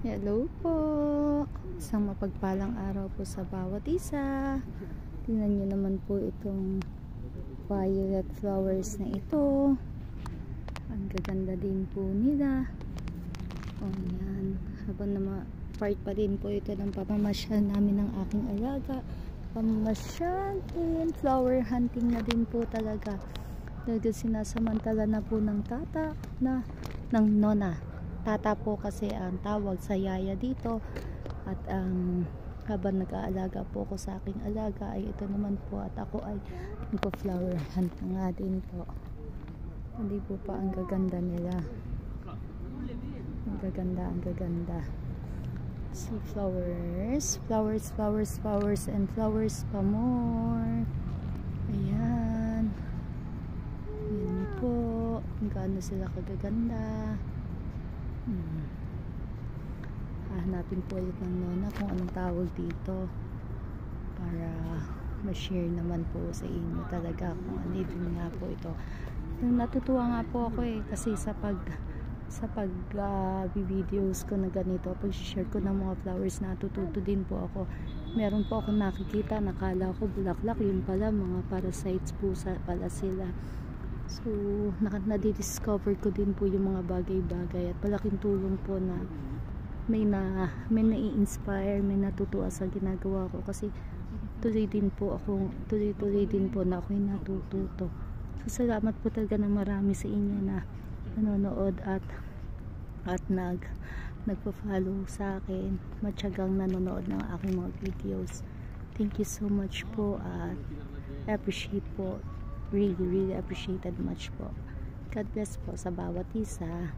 Hello po. Isang mapagpalang araw po sa bawat isa. Tingnan nyo naman po itong violet flowers na ito. Ang gaganda din po nila. O yan. Habang part pa din po ito ng pamamasyal namin ng aking alaga. Pamamasyal and flower hunting na din po talaga. Dahil sinasamantala na po ng ng nona. Tata po kasi ang tawag sa yaya dito. At habang nag-aalaga po ako sa aking alaga ay ito naman po at ako ay nagpo-flower hunt na nga din po. Hindi po pa ang gaganda nila. Ang gaganda. See flowers, and flowers pa more. Ayan. Ayan po. Kung gaano sila kagaganda. Hahanapin po ulit ng nona kung anong tawag dito para ma-share naman po sa inyo talaga kung ano din nga po ito. Natutuwa nga po ako kasi sa pag videos ko na ganito, pag share ko ng mga flowers, natututo din po ako. Meron po ako nakikita, nakala ko bulaklak, yun pala mga parasites po pala sila. So, nadidiscover ko din po yung mga bagay-bagay at malaking tulong po na may nai-inspire, may natutuwa sa ginagawa ko kasi tuloy din po na ako'y natututo. So, salamat po talaga ng marami sa inyo na nanonood at nagpa-follow sa akin, matyagang nanonood ng aking mga videos. Thank you so much po at appreciate po. Really appreciated much po. God bless po sa bawat isa.